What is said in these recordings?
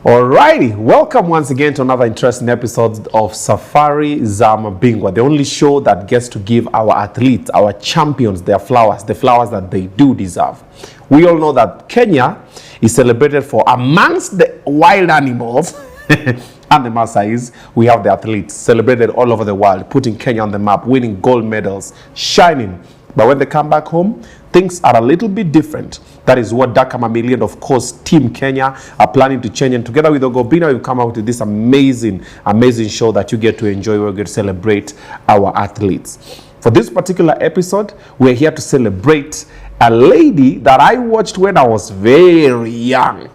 Alrighty, welcome once again to another interesting episode of Safari za Mabingwa, the only show that gets to give our athletes, our champions, their flowers, the flowers that they do deserve. We all know that Kenya is celebrated for, amongst the wild animals and the Maasais, we have the athletes celebrated all over the world, putting Kenya on the map, winning gold medals, shining. But when they come back home, things are a little bit different. That is what Dakar Mamili and, of course, Team Kenya are planning to change. And together with Oga Obinna, we've come out with this amazing show that you get to enjoy. We're going to celebrate our athletes. For this particular episode, we're here to celebrate a lady that I watched when I was very young.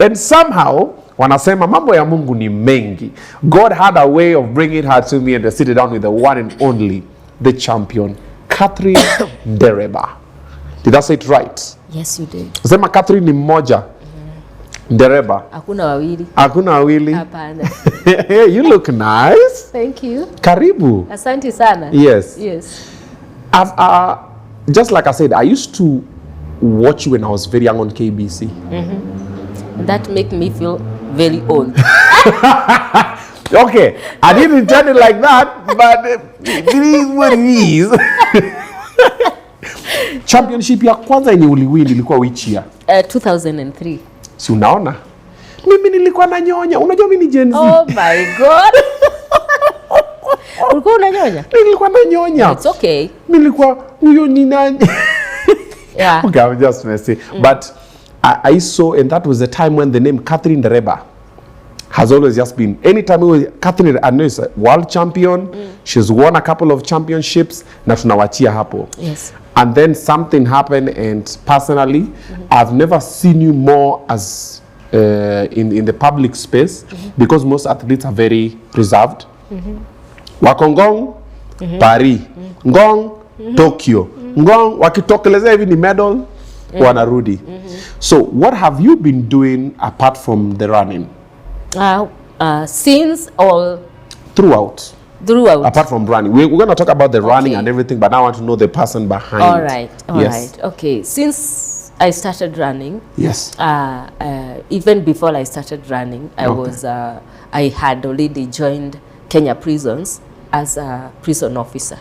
And somehow, wanasema mambo ya Mungu ni mengi, God had a way of bringing her to me and to sit down with the one and only, the champion, Catherine Ndereba. Did I say it right? Yes, you did. Sema Catherine ni mmoja. Ndereba. Hakuna wawili. Hakuna wawili. Hapana. You look nice. Thank you. Karibu. Asante sana. Yes. Yes. Just like I said, I used to watch you when I was very young on KBC. That make me feel very old. Okay, I didn't tell it like that, but it is what it is. Championship ya kwanza yenye uliwin ilikuwa which year? 2003. Si unaona? Mimi nilikuwa nanyonya. Unajua mimi ni Gen Z. Oh my God. Ulikuwa unanyonya? Nilikuwa nanyonya. It's okay. Nilikuwa huyo ni nani? Yeah. Okay, I'm just messing. But I saw, and that was the time when the name Catherine Ndereba has always just been, anytime Catherine, I know is a world champion, she's won a couple of championships, na tunawachia hapo. Yes. And then something happened, and personally, I've never seen you more as in the public space, because most athletes are very reserved. Wakongong, Paris, Ngong, Tokyo, Ngong, wakitokeleza hivi ni medal, wanarudi. So what have you been doing apart from the running? Since all Throughout. Apart from running. We're going to talk about the running and everything, but now I want to know the person behind. All right. Yes. Okay. Since I started running, yes. Even before I started running, I had already joined Kenya prisons as a prison officer.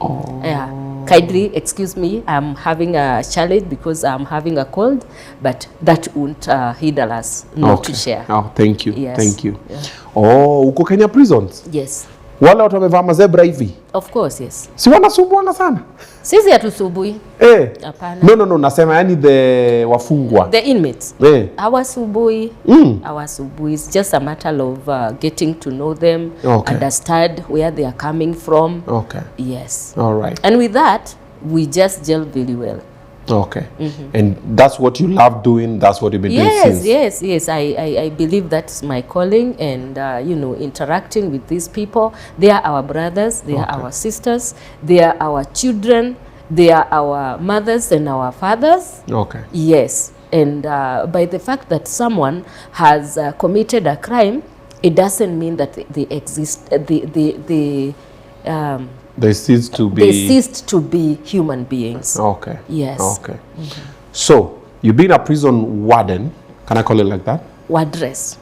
Oh. Yeah. Kindly excuse me, I'm having a challenge because I'm having a cold, but that won't hinder us not to share. Oh, thank you. Yes. Thank you. Yeah. Oh, uko Kenya prisons? Yes. Wale watu wamevaa mazebra hivi? Of course, yes. Si wanasumbuana sana? Sisi hatusubui. Hapana. No, nasema yani the wafungwa. The inmates. Hawasubui. Hawasubui. It's just a matter of getting to know them, understand where they are coming from. Okay. Yes. All right. And with that, we just gel very well. Okay. And that's what you love doing, that's what you've been doing since? Yes. I believe that's my calling, and interacting with these people. They are our brothers, they are our sisters, they are our children, they are our mothers and our fathers. Okay. Yes. And by the fact that someone has committed a crime, it doesn't mean that they exist, they ceased to be human beings. Okay. Yes. Okay. So, you've been a prison warden. Can I call it like that? Wardress.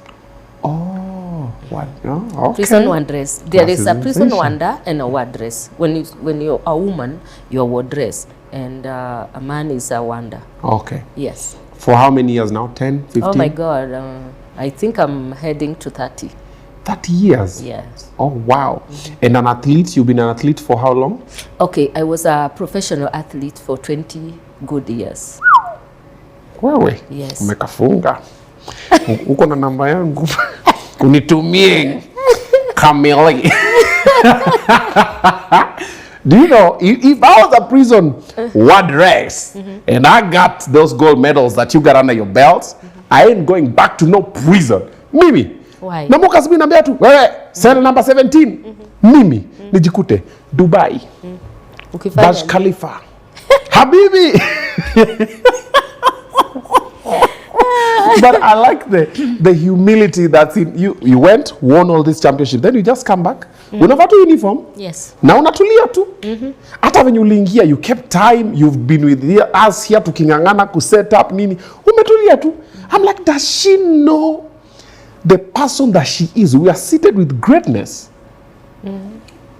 Oh, what? Oh, okay. Prison wardress. There is a prison warder and a wardress. When you're a woman, you're wardress, and a man is a warder. Okay. Yes. For how many years now? 10, 15? Oh my God. I think I'm heading to 30. 30 years? Yes. Oh, wow. And an athlete, you've been an athlete for how long? Okay, I was a professional athlete for 20 good years. Wewe? Yes. Umekafunga. Uko na namba yangu. Unitumie kamili. Do you know, if I was a prison wardress and I got those gold medals that you got under your belt, I ain't going back to no prison. Mimi. Why? Na mwaka sibi nambia tu, wewe, cell number 17. Mimi, nijikute, Dubai, Burj Khalifa, Habibi. But I like the humility that's in you. You went, won all this championship, then you just come back. Unavaa tu uniform. Yes. Na unatulia tu. Hata when you uliingia, you kept time, you've been with us here tukingangana ku set up nini. Umetulia tu. I'm like, does she know the person that she is. We are seated with greatness.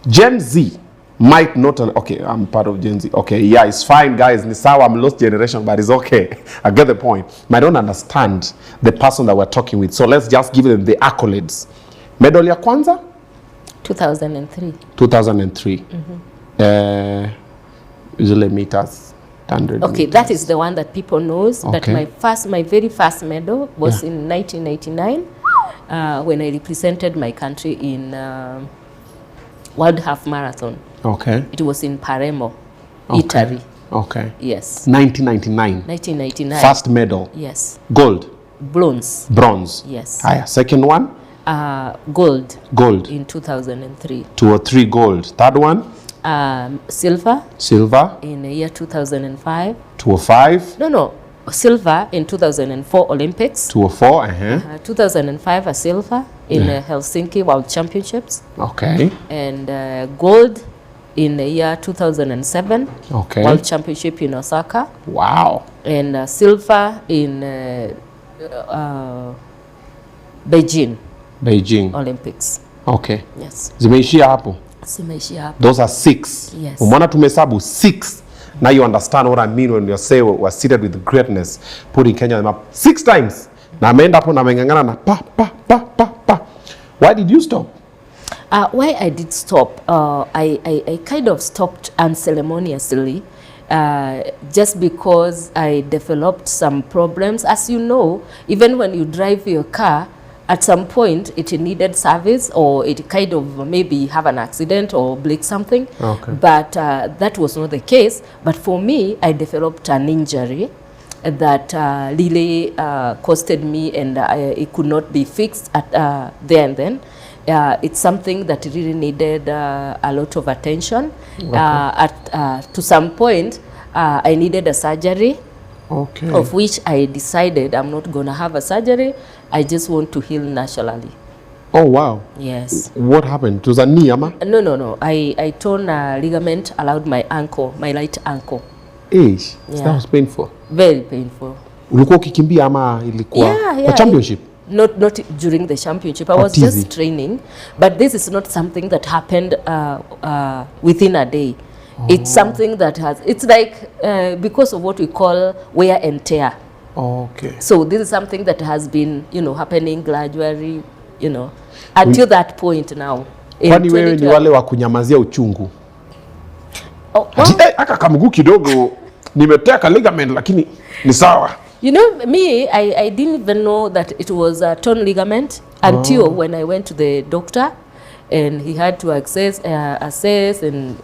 Gen Z might not, okay, I'm part of Gen Z. Okay, yeah, it's fine, guys. Nisawa, I'm lost generation, but it's okay. I get the point. I don't understand the person that we're talking with. So let's just give them the accolades. Medal ya kwanza? 2003. 2003. Usually meters, 100 Okay, meters. that is the one that people knows. Okay. But my very first medal was in 1999 when I represented my country in World Half Marathon. Okay. It was in Palermo, Okay. Italy. Okay. Yes. 1999. 1999. First medal. Yes. Gold. Bronze. Bronze. Yes. Aya, second one? Gold. Gold. In 2003. 203 gold. Third one? Silver. Silver. In the year 2005. 205. No. Silver in 2004 Olympics. 204. 2005 a silver in Helsinki World Championships. Okay. And gold in the year 2007 Okay. World Championship in Osaka. Wow. And silver in Beijing Olympics. Okay. Yes. Zimeishia hapo. Zimeishia hapo. Those are 6. Yes. Umeona tumehesabu 6. Now you understand what I mean when you say we're seated with greatness, putting Kenya on the map 6 times. Na ameenda hapo na amengangana na pa. Why did you stop? Why I did stop, I kind of stopped unceremoniously just because I developed some problems. As you know, even when you drive your car, at some point it needed service or it kind of maybe have an accident or break something. Okay. But that was not the case. But for me, I developed an injury that really costed me, and it could not be fixed at there and then. It's something that really needed a lot of attention. Okay. To some point, I needed a surgery. Okay. Of which I decided I'm not going to have a surgery. I just want to heal naturally. Oh, wow. Yes. What happened? It was a knee, ama? No. I torn a ligament around my ankle, my right ankle. Ish. Yeah. That was painful. Very painful. Ulikuwa ukikimbia ama ilikuwa Yeah. championship? Not during the championship. I was just training. But this is not something that happened within a day. It's something that it's like because of what we call wear and tear. Okay. So this is something that has been, happening gradually, until that point now. Kwani wewe ni wale wa kunyamazia uchungu? Aka kamguu kidogo nimeteka ligament lakini ni sawa. Me, I didn't even know that it was a torn ligament until when I went to the doctor. And he had to assess and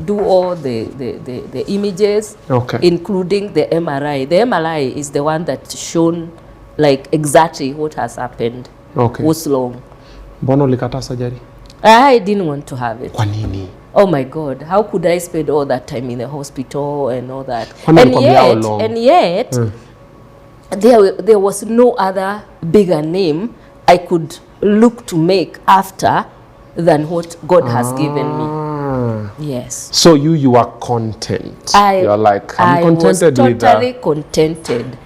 do all the images, okay, including the MRI. The MRI is the one that shown like exactly what has happened. Okay. What's wrong? Mbona ulikata surgery? I didn't want to have it. Kwa nini? Oh my God! How could I spend all that time in the hospital and all that? And yet, there was no other bigger name I could look to make after than what God has given me. Yes. So you are content. You're like, I'm contented with that. I was totally contented.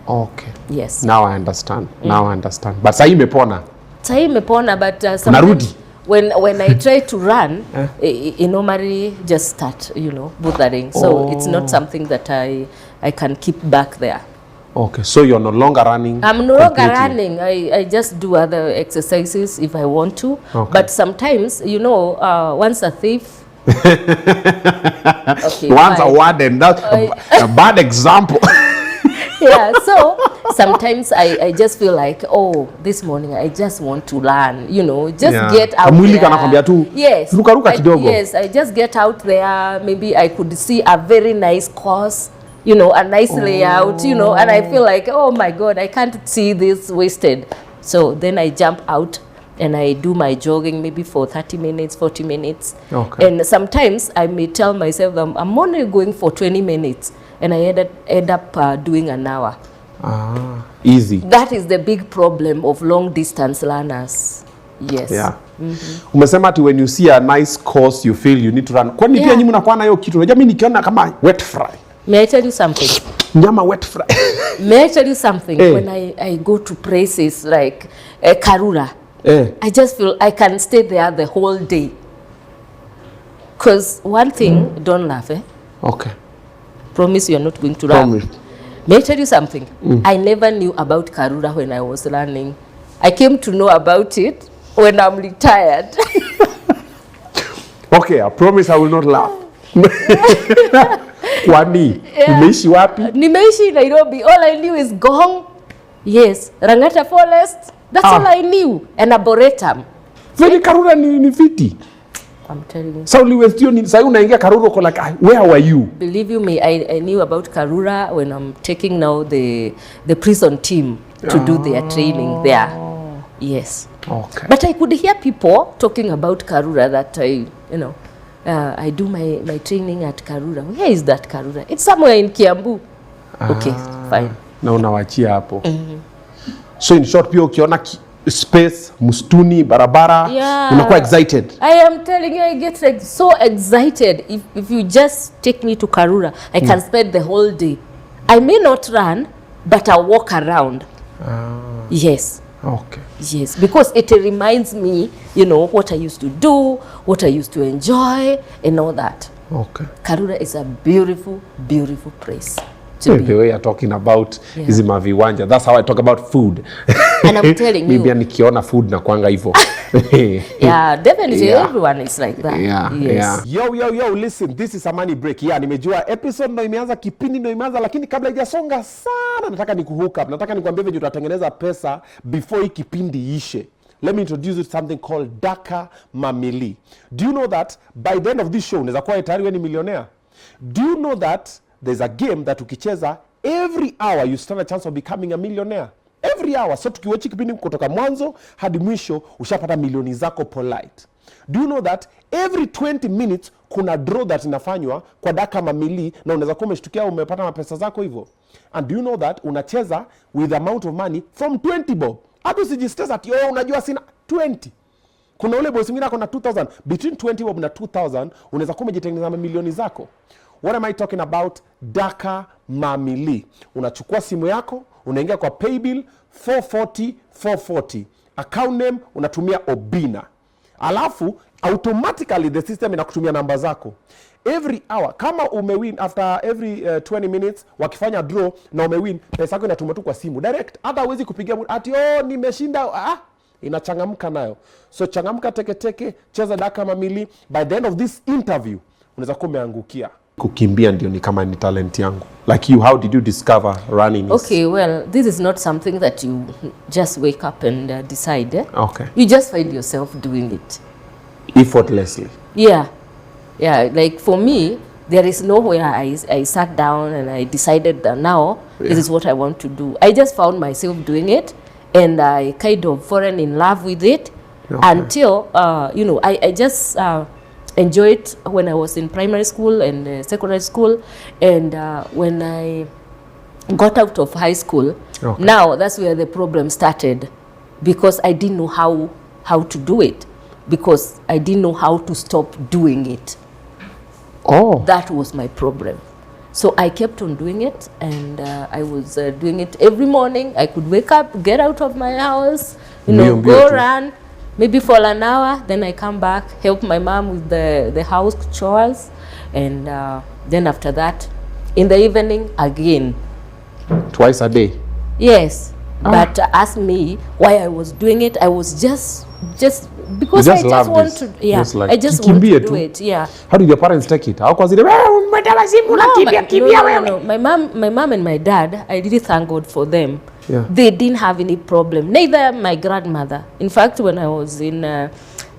Okay. Yes. Now I understand. Now I understand. But sahi imepona. Sahi imepona, but sometimes when I try to run, it normally just start, bothering. So it's not something that I can keep back there. Okay, so you're no longer running? I'm no longer running. I just do other exercises if I want to. Okay. But sometimes, once a thief. Okay, once a warden, that's a bad example. Yeah, so sometimes I just feel like, oh, this morning I just want to run, get out there. Yes, yes, I just get out there. Maybe I could see a very nice course. A nice layout, and I feel like, oh my God, I can't see this wasted. So then I jump out and I do my jogging maybe for 30 minutes, 40 minutes. Okay. And sometimes I may tell myself that I'm only going for 20 minutes and I end up doing an hour. Easy. That is the big problem of long distance learners. Yes. Yeah. Umesema ati when you see a nice course you feel you need to run. Kwani pia nyinyi mnakuwa na hiyo kitu? Unajua mimi nikiona kama wet fry. May I tell you something? Nyama wet fry. May I tell you something? When I go to places like Karura, I just feel I can stay there the whole day. Because one thing, don't laugh, Okay. Promise you are not going to laugh. Promise. May I tell you something? I never knew about Karura when I was learning. I came to know about it when I'm retired. Okay, I promise I will not laugh. Kwani? Umeishi wapi? Nimeishi Nairobi. All I knew is Gong. Yes. Rangata Forest. That's all I knew. And Arboretum. Veni Karura ni viti. I'm telling you. So unaingia Karura uko like, where were you? Believe you me, I knew about Karura when I'm taking now the prison team to do their training there. Yes. Okay. But I could hear people talking about Karura that I do my training at Karura. Where is that Karura? It's somewhere in Kiambu. Okay, fine. Na unawachia hapo. So in short, pia ukiona space, mustuni, barabara, unakuwa excited. I am telling you, I get so excited. If you just take me to Karura, I can spend the whole day. I may not run, but I'll walk around. Yes. Okay. Yes, because it reminds me, what I used to do, what I used to enjoy, and all that. Okay. Karura is a beautiful, beautiful place. The way you're talking about is maviwanja. That's how I talk about food. And I'm telling you. Maybe nikiona food na kwanga hivyo. Yeah, definitely everyone is like that. Yes. Yo, listen, this is a money break. Nimejua episode ndo imeanza, kipindi ndo imeanza, lakini kabla haijasonga sana nataka nikuhook up. Nataka nikwambie venye utatengeneza pesa before hii kipindi ishe. Let me introduce you to something called Daka Mamili. Do you know that by the end of this show unaweza kuwa tayari wewe ni millionaire? Do you know that there's a game that ukicheza every hour you stand a chance of becoming a millionaire? Every hour. So tukiwachi kipindi kutoka mwanzo hadi mwisho ushapata milioni zako polite. Do you know that every 20 minutes kuna draw that inafanywa kwa Daka Mamili na unaweza kuwa umeshtukia umepata mapesa zako hivyo? And do you know that unacheza with amount of money from 20 bob? Hata usijistress ati unajua sina 20. Kuna ule boss mwingine akona 2000, between 20 bob na 2000 unaweza kuwa umejitengeneza milioni zako. What am I talking about? Daka Mamili. Unachukua simu yako, unaingia kwa paybill 440. Account name unatumia Obinna. Alafu automatically the system inakutumia namba zako. Every hour kama umewin after every 20 minutes wakifanya draw na umewin, pesa yako inatumwa tu kwa simu direct. Hata huwezi kupigia ati nimeshinda, inachangamka nayo. So changamka teke, cheza Daka Mamili. By the end of this interview unaweza kuwa umeangukia. Kukimbia ndio ni kama ni talent yangu. Like you, how did you discover running? Okay, well, this is not something that you just wake up and decide. Okay. You just find yourself doing it. Effortlessly. Yeah. Like for me, there is nowhere I sat down and I decided that now this is what I want to do. I just found myself doing it and I kind of fallen in love with it until, I just enjoy it when I was in primary school and secondary school, and when I got out of high school, now that's where the problem started, because I didn't know how to do it, because I didn't know how to stop doing it. That was my problem. So I kept on doing it, and I was doing it every morning. I could wake up, get out of my house, go run, maybe for an hour, then I come back, help my mom with the house chores, and then after that, in the evening, again. Twice a day? Yes. But ask me why I was doing it. I was just because I just want to, I just want to do it. Yeah. How did your parents take it? No. My mom and my dad, I really thank God for them. Yeah. They didn't have any problem. Neither my grandmother. In fact, when I was in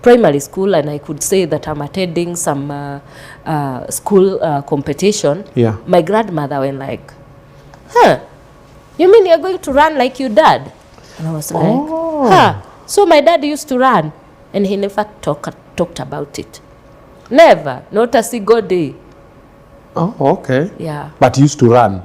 primary school and I could say that I'm attending some school competition, my grandmother went like, you mean you're going to run like your dad? And I was like, so my dad used to run, and he never talked about it. Never, not a single day. Oh, okay. Yeah. But he used to run.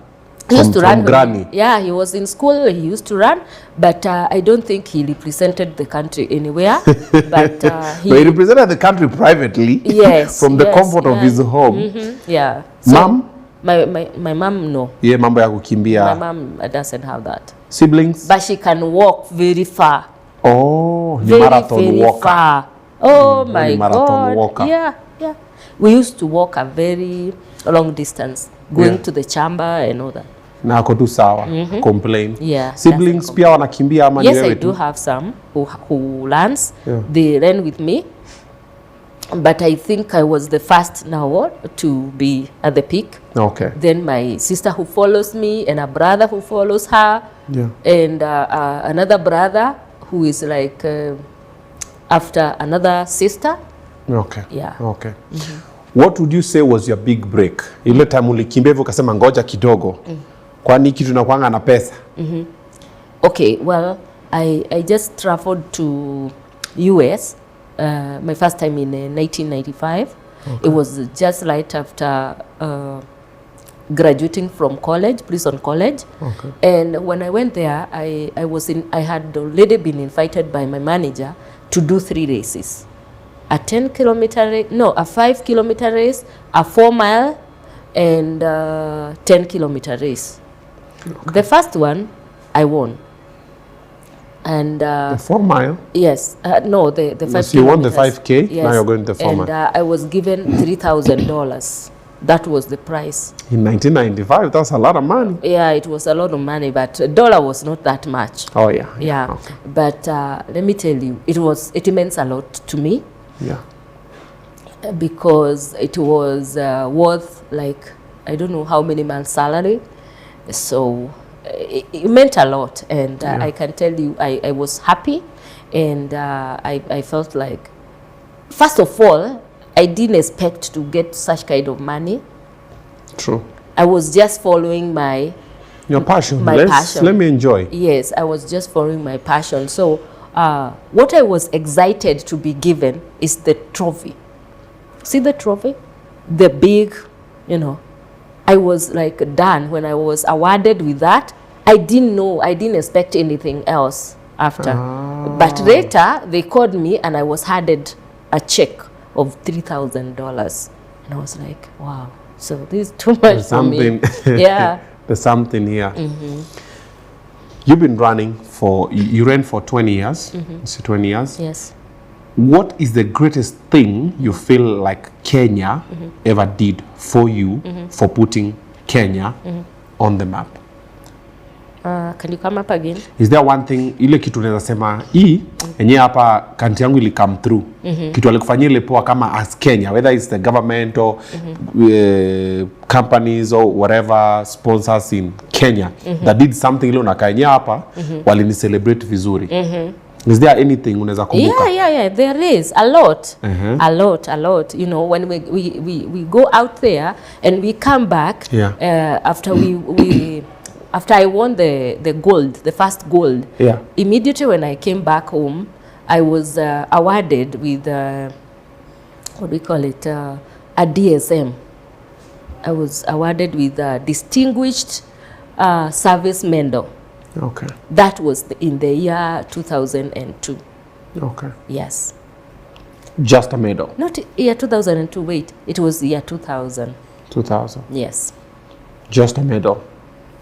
He used to run. Granny. Yeah, he was in school. He used to run, but I don't think he represented the country anywhere. But he represented the country privately. Yes. From the comfort of his home. Yeah. So, Mom? My mom, no. Ye mambo ya kukimbia. My mom doesn't have that. Siblings? But she can walk very far. Oh, ni Very, marathon very walker. far. Oh Ni my marathon God. walker. Yeah. We used to walk a very long distance, going to the chamber and all that. Na ako tu sawa, complain. Yeah. Siblings pia wanakimbia ama ni Yes, wewe I do tu? have some who learns. Yeah. They ran with me. But I think I was the first now to be at the peak. Okay. Then my sister who follows me and a brother who follows her. Yeah. And another brother who is like after another sister. Okay. Yeah. Okay. What would you say was your big break? Ile time ulikimbia hivyo ukasema ngoja kidogo. Kwani kitu nakuanga na pesa? Okay, well, I just traveled to US my first time in 1995. Okay. It was just right after graduating from college, Prison College. Okay. And when I went there, I had already been invited by my manager to do 3 races. A 10-kilometer race, no, a 5-kilometer race, a 4-mile, and 10-kilometer race. Okay. The first one, I won. And the 4-mile? Yes. No, the 5 So you won the 5K, yes. Now you're going to the 4-mile. And I was given $3,000. That was the price. In 1995, that's a lot of money. Yeah, it was a lot of money, but $1 was not that much. Oh, yeah. Yeah. Okay. But let me tell you, it meant a lot to me. Yeah. Because it was worth like, I don't know how many months' salary. So it meant a lot. And I can tell you, I was happy. And I felt like, first of all, I didn't expect to get such kind of money. True. I was just following your passion. My passion. Let me enjoy. Yes, I was just following my passion. So what I was excited to be given is the trophy. See the trophy? The big, I was like done when I was awarded with that. I didn't expect anything else after. But later, they called me and I was handed a check of $3,000. And I was like, wow, so this is too much for me. Yeah. There's something here. You've been running you ran for 20 years. So 20 years. Yes. What is the greatest thing you feel like Kenya ever did for you for putting Kenya on the map? Can you come up again? Is there one thing, ile kitu unaweza sema, hii, enye hapa country yangu ili come through, kitu alikufanyia ile poa kama as Kenya, whether it's the government or companies or whatever sponsors in Kenya that did something ile unakaenye hapa, walini celebrate vizuri. Is there anything unaweza kumbuka? Yeah, there is a lot. A lot. When we go out there and we come back after I won the gold, the first gold. Yeah. Immediately when I came back home, I was awarded with what do we call it? A DSM. I was awarded with a distinguished service medal. Okay. That was in the year 2002. Okay. Yes. Just a medal? Not year 2002, wait. It was year 2000. 2000? Yes. Just a medal?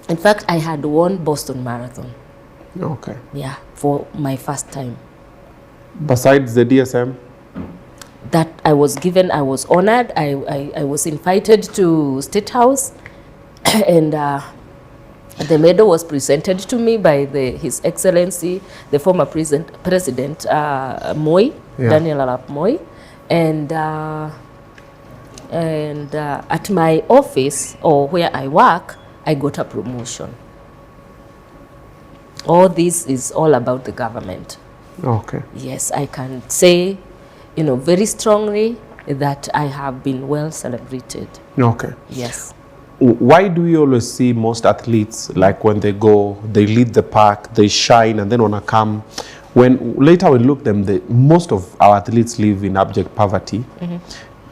In fact, I had won Boston Marathon. Okay. Yeah, for my first time. Besides the DSM? That I was given, I was honored. I was invited to State House and the medal was presented to me by His Excellency, the former President Moi, Daniel Arap Moi, and at my office or where I work, I got a promotion. All this is all about the government. Okay. Yes, I can say, very strongly that I have been well celebrated. Okay. Yes. Why do we always see most athletes, like when they go, they lead the pack, they shine, and then when I come, when later we look them, most of our athletes live in abject poverty.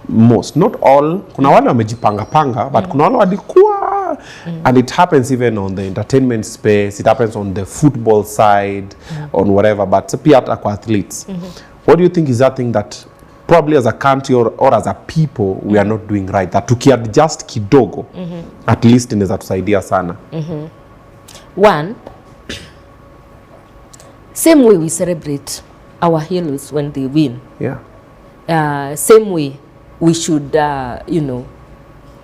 Most, not all. Kuna wale wamejipanga, but kuna wale walikuwa, and it happens even on the entertainment space. It happens on the football side, on whatever. But pia hata kwa athletes. What do you think is that thing that probably as a country or as a people we are not doing right, that tukiadjust kidogo at least inaweza tusaidia sana. One, same way we celebrate our heroes when they win. Yeah. Same way we should, you know,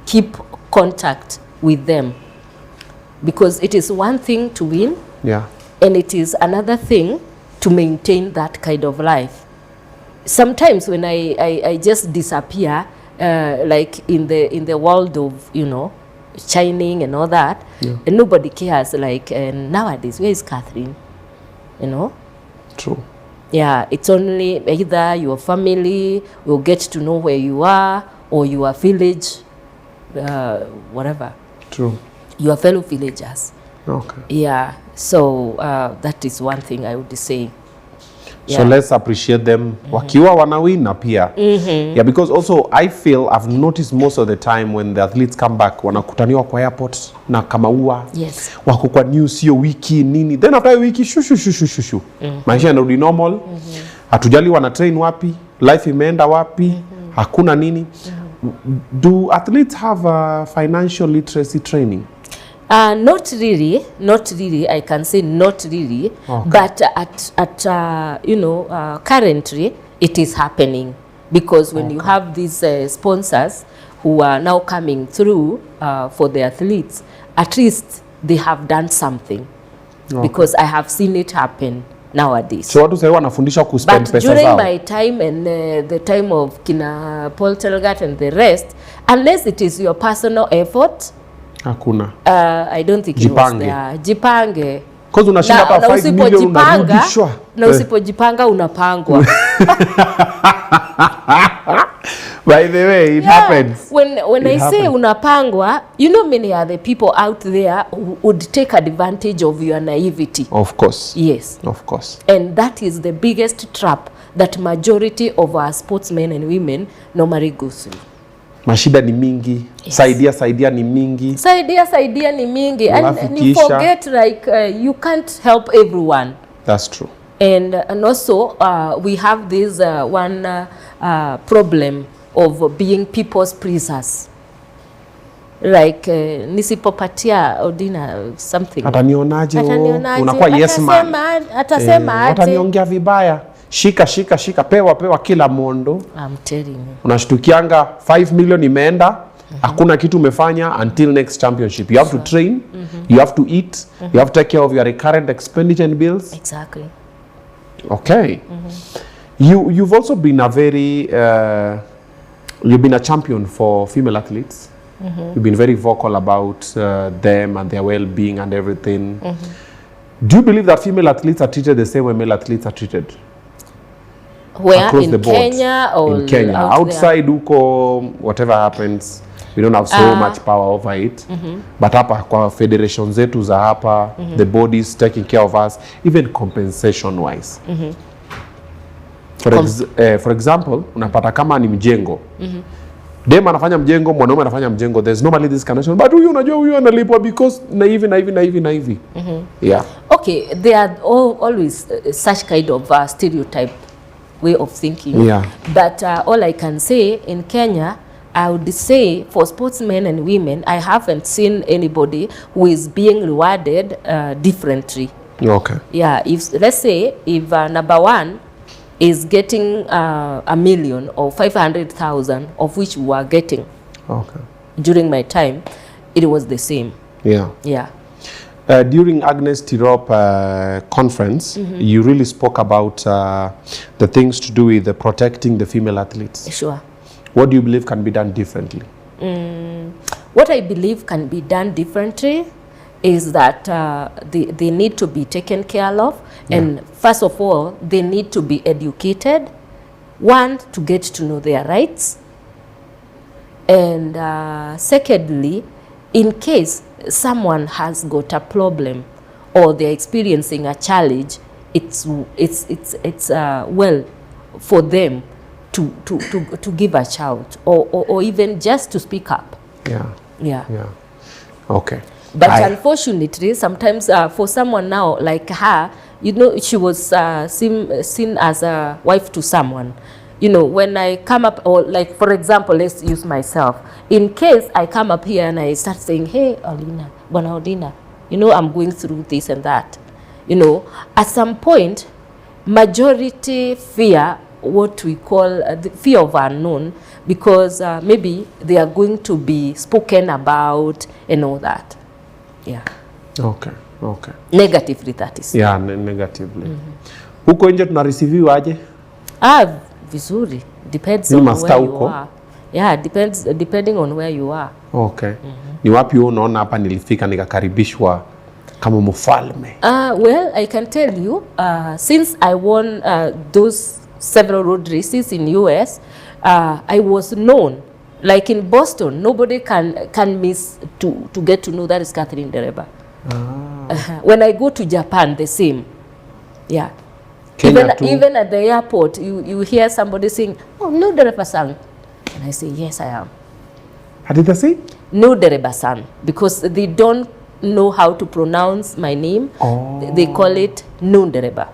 keep contact with them, because it is one thing to win, Yeah. and it is another thing to maintain that kind of life. Sometimes when I just disappear, like in the world of, you know, shining and all that, and nobody cares. Like, nowadays, where is Catherine? You know. True. Yeah, it's only either your family will get to know where you are, or your village, whatever. True. Your fellow villagers. Okay. Yeah, so that is one thing I would say. Yeah. So let's appreciate them wakiwa wanawina pia. Yeah, because also I feel I've noticed most of the time when the athletes come back wanakutaniwa kwa airport na kamaua. Yes. Wako kwa news hiyo wiki nini. Then after a wiki shushu. Maisha yanarudi normal. Hatujali wana train wapi, life imeenda wapi, hakuna nini. Do athletes have a financial literacy training? Not really. I can say not really. Okay. But at you know, currently it is happening, because when you have these sponsors who are now coming through for the athletes, at least they have done something. Because I have seen it happen nowadays. So watu sasa wanafundisha ku spend pesa zao. But during my time and the time of kina Paul Telgat and the rest, unless it is your personal effort, hakuna. I don't think it was there. Jipange. Because unashinda hapa 5 million unarudishwa. Na usipojipanga unapangwa. By the way, it happens. When I say unapangwa, you know, many are the people out there who would take advantage of your naivety. Of course. Yes. Of course. And that is the biggest trap that majority of our sportsmen and women normally go through. Mashida ni mingi. Yes. Saidia ni mingi. Saidia ni mingi. And you forget, like, you can't help everyone. That's true. And also, we have this one problem of being people's pleasers. Like, nisipopatia Odina something. Atanionaje, unakuwa yes man. Atasema ati. Ataniongea vibaya. Shika, pewa kila mondo. I'm telling you. Unashtukianga 5 million imeenda, hakuna kitu umefanya until next championship. You have to train, you have to eat, you have to take care of your recurrent expenditure and bills. Exactly. Okay. You've also been a very you've been a champion for female athletes. You've been very vocal about them and their well-being and everything. Do you believe that female athletes are treated the same way male athletes are treated? Where? Across in the board? Kenya or in Kenya? Outside huko, whatever happens, we don't have so much power over it. But hapa kwa federation zetu za hapa, the bodies taking care of us, even compensation wise. For example, unapata kama ni mjengo. Dem anafanya mjengo, mwanaume anafanya mjengo. There's normally this connection. But huyu unajua huyu analipwa because na hivi. Yeah. Okay, there are always such kind of stereotype way of thinking. Yeah. But all I can say in Kenya, I would say for sportsmen and women, I haven't seen anybody who is being rewarded differently. Okay. Yeah, if let's say if number one is getting $1 million or 500,000, of which we are getting. Okay. During my time, it was the same. Yeah. Yeah. During Agnes Tirop conference, you really spoke about the things to do with protecting the female athletes. Sure. What do you believe can be done differently? What I believe can be done differently is that they need to be taken care of. Yeah. And first of all, they need to be educated. One, to get to know their rights. And secondly, in case someone has got a problem or they're experiencing a challenge, it's well for them to give a shout or even just to speak up. Yeah. Okay. But unfortunately, sometimes for someone now like her, you know, she was seen as a wife to someone. you know, when I come up, or like, for example, let's use myself. In case I come up here and I start saying, hey, Bwana Odinna, you know, I'm going through this and that. You know, at some point, majority fear what we call the fear of unknown, because maybe they are going to be spoken about and all that. Yeah. Okay. Okay. Negatively, that is. Yeah, negatively. Huko nje tunareceive aje? Vizuri. Depends on where you are. Yeah, depending on where you are. Okay. Ni wapi unaona hapa nilifika nikakaribishwa kama mfalme? Well, I can tell you, since I won those several road races in US, I was known. Like in Boston, nobody can miss to get to know that is Catherine Ndereba. When I go to Japan, the same. Yeah. Even at the airport, you hear somebody saying, oh, Ndereba-san. And I say, yes, I am. How did they say? Ndereba-san, because they don't know how to pronounce my name. Oh. They call it Ndereba.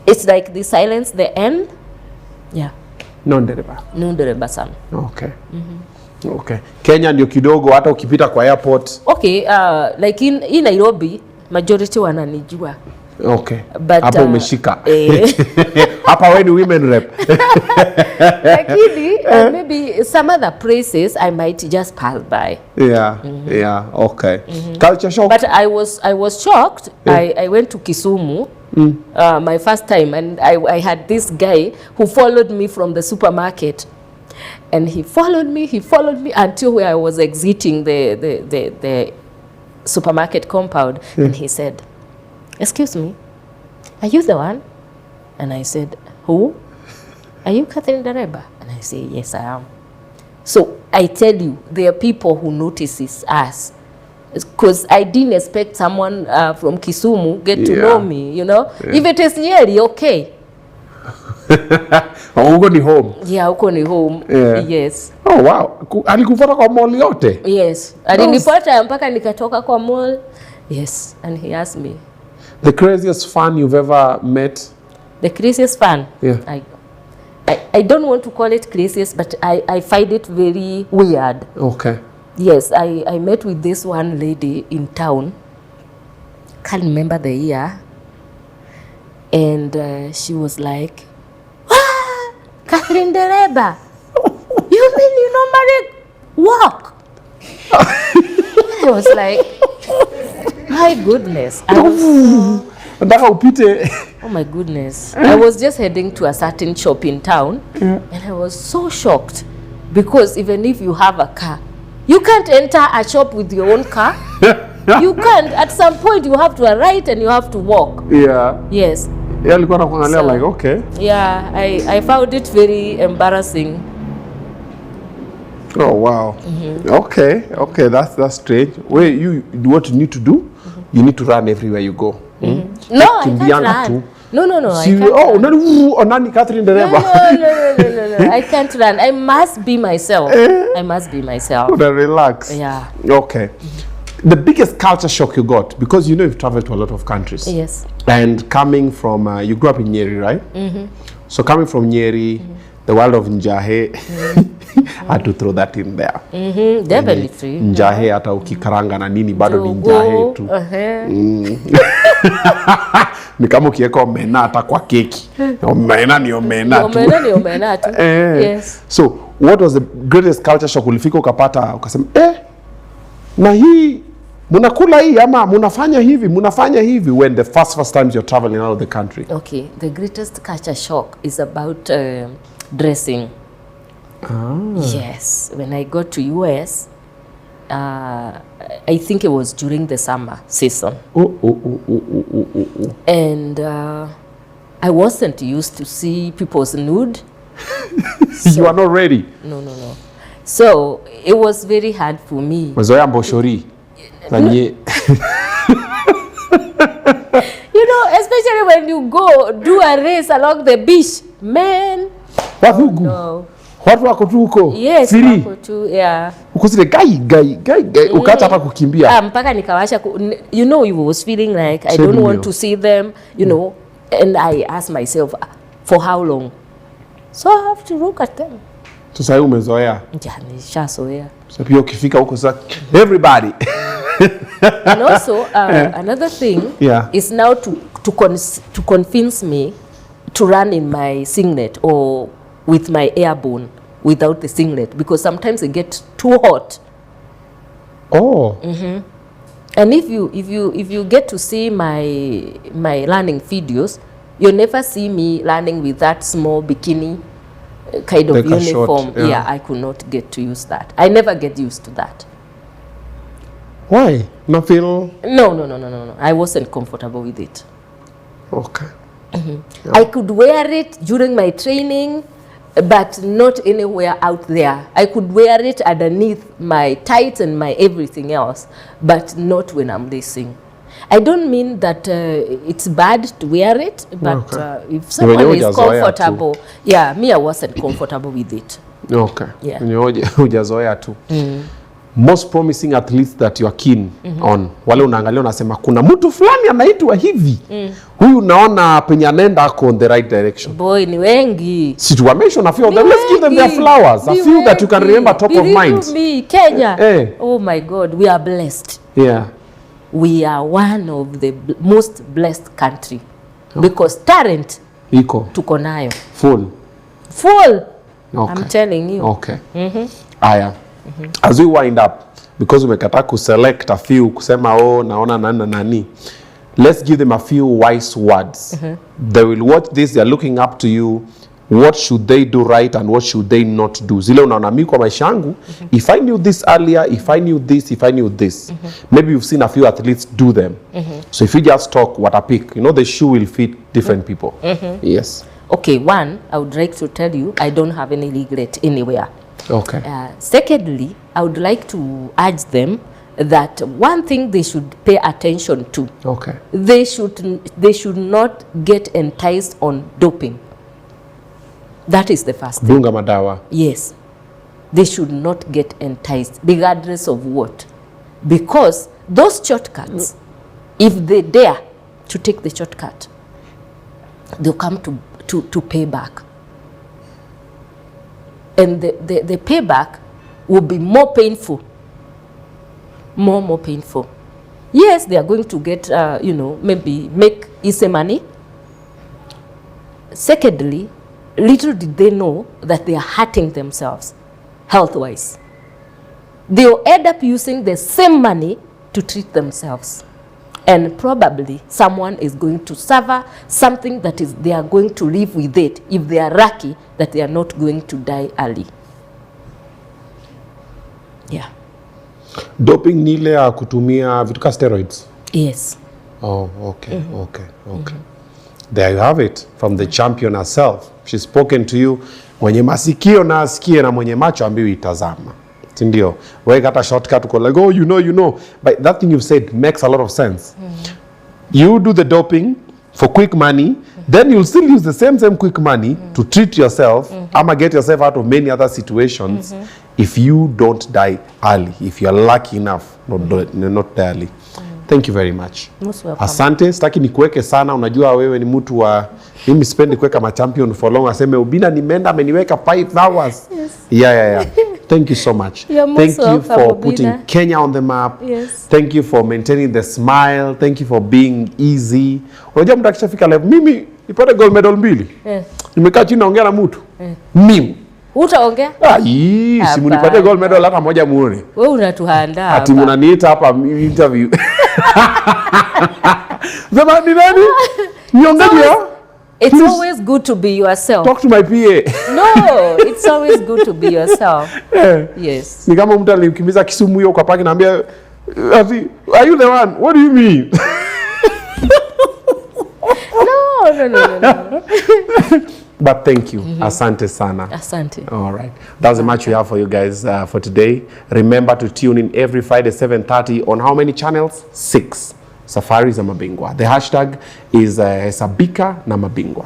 It's like they silence the N. Yeah. Ndereba-san. Okay. Okay. Kenya ndio kidogo hata ukipita kwa airport. Okay, like in Nairobi, majority wananijua. Okay. Hapo umeshika. Hapa wewe ni women rep. Lakini maybe some other places I might just pass by. Yeah. Yeah, okay. Culture shock. But I was shocked. Yeah. I went to Kisumu. My first time, and I had this guy who followed me from the supermarket, and he followed me until where I was exiting the supermarket compound. And he said, excuse me, are you the one? And I said, who? Are you Catherine Ndereba? And I say, yes, I am. So I tell you, there are people who notices us, because I didn't expect someone from Kisumu get to know me, you know. Yeah. If it is Nyeri, okay. Uko ni home. Yeah, uko ni home. Yeah. Yes. Oh wow. Alikufuata kwa mall yote? Yes. Alinifuata mpaka nikatoka kwa mall. Yes. And he asked me, the craziest fan you've ever met? The craziest fan? Yeah. I don't want to call it craziest, but I find it very weird. Okay. Yes, I met with this one lady in town. Can't remember the year. And she was like, ah, Catherine Ndereba, you mean you normally walk? I was like, my goodness. Oh my goodness. I was just heading to a certain shop in town, and I was so shocked, because even if you have a car, you can't enter a shop with your own car. You can't. At some point, you have to arrive and you have to walk. Yeah. Yes. Yeah, so, like, okay. Yeah, I found it very embarrassing. Oh wow. Okay, that's strange. Well, what you need to do, you need to run everywhere you go. No, I can't run. No, I can't. Oh, Catherine Ndereba. No. I can't run. I must be myself. Relax. Yeah. Okay. The biggest culture shock you got, because you know you've traveled to a lot of countries. Yes. And coming from, you grew up in Nyeri, right? So coming from Nyeri, the world of Njahe, I had to throw that in there. Definitely. Njahe hata ukikaranga na nini bado ni Njahe tu. Ni kama ukiweka omena hata kwa keki. Omena ni omena tu. Yes. So, what was the greatest culture shock ulifika ukapata ukasema na hii munakula hii ama munafanya hivi when the first times you're traveling out of the country? Okay, the greatest culture shock is about dressing. Yes, when I got to US, I think it was during the summer season. And I wasn't used to see people's nude. You are not ready? No. So it was very hard for me. Mazoea mboshori. You know, especially when you go do a race along the beach, man. No. Watu wako tu huko? Yes, wako tu, yeah. Uko zile gai. Ukata hata kukimbia. Mpaka nikawasha, you know, you was feeling like I don't want to see them, you know. And I asked myself, for how long? So I have to look at them. Sasa umezoea. Yeah, nishazoea. So pia ukifika huko sasa everybody. And also another thing is now to convince me to run in my singlet or with my airborne without the singlet, because sometimes it gets too hot. Oh. And if you get to see my learning videos, you'll never see me learning with that small bikini kind of like uniform. Short, yeah, I could not get to use that. I never get used to that. Why? Not feel? No. I wasn't comfortable with it. Okay. Yeah. I could wear it during my training, but not anywhere out there. I could wear it underneath my tights and my everything else, but not when I'm racing. I don't mean that it's bad to wear it, but if someone is comfortable, me, I wasn't comfortable with it. Okay. Yeah. Hujazoea tu. Most promising athletes that you are keen on, wale unaangalia unasema kuna mtu fulani anaitwa hivi, huyu unaona penye anaenda ako on the right direction. Boy, ni wengi. Si tu mention a few of them. Let's give them their flowers. A few that you can remember top of mind. Me, Kenya. Oh my God, we are blessed. Yeah. We are one of the most blessed country because talent tuko nayo. Full. Okay. I'm telling you. Okay. Aya. As we wind up, because umekata ku select a few kusema naona nani, let's give them a few wise words. They will watch this, they are looking up to you. What should they do right and what should they not do? Zile unaona mimi kwa maisha yangu, if I knew this earlier, if I knew this, maybe you've seen a few athletes do them. So if you just talk what I pick, the shoe will fit different people. Yes. Okay, one, I would like to tell you, I don't have any regret anywhere. Okay. Secondly, I would like to urge them that one thing they should pay attention to. Okay. They should not get enticed on doping. That is the first thing. Bunga madawa. Yes. They should not get enticed, regardless of what. Because those shortcuts, if they dare to take the shortcut, they'll come to pay back. And the payback will be more painful. More painful. Yes, they are going to get, maybe make easy money. Secondly, little did they know that they are hurting themselves health-wise. They will end up using the same money to treat themselves. And probably someone is going to suffer something that is they are going to live with it if they are lucky that they are not going to die early. Yeah. Doping ni ile ya kutumia vitu kama steroids? Yes. Oh, okay. Okay. There you have it from the champion herself. She's spoken to you. Mwenye masikio na asikie na mwenye macho ambiwi itazama. Sindio? Weka hata shortcut uko like, you know. But that thing you've said makes a lot of sense. You do the doping for quick money, then you'll still use the same quick money to treat yourself, ama get yourself out of many other situations if you don't die early, if you're lucky enough not die early. Thank you very much. Most welcome. Asante, sitaki nikuweke sana, unajua wewe ni mtu wa mimi sipendi kuweka ma champion for long, aseme Obinna nimeenda ameniweka 5 hours. Yes. Yeah. Thank you so much. Thank you for putting Kenya on the map. Yes. Thank you for maintaining the smile. Thank you for being easy. Unajua mtu akishafika level, mimi nipate gold medal 2. Nimekaa chini naongea na mtu. Mimi utaongea? Simu nipatie gold medal hata moja muone. Wewe unatuhandaa hapa. Ati mnaniita hapa interview. Zama ni nani? Niongea. It's always good to be yourself. Talk to my PA. No, it's always good to be yourself. Yes. Ni kama mtu alikimbiza Kisumu hiyo kwa parking naambia, are you the one? What do you mean? No. But thank you. Asante sana. Asante. All right. That's the match we have for you guys for today. Remember to tune in every Friday 7:30 on how many channels? 6. Safari za Mabingwa. The hashtag is Sabika na Mabingwa.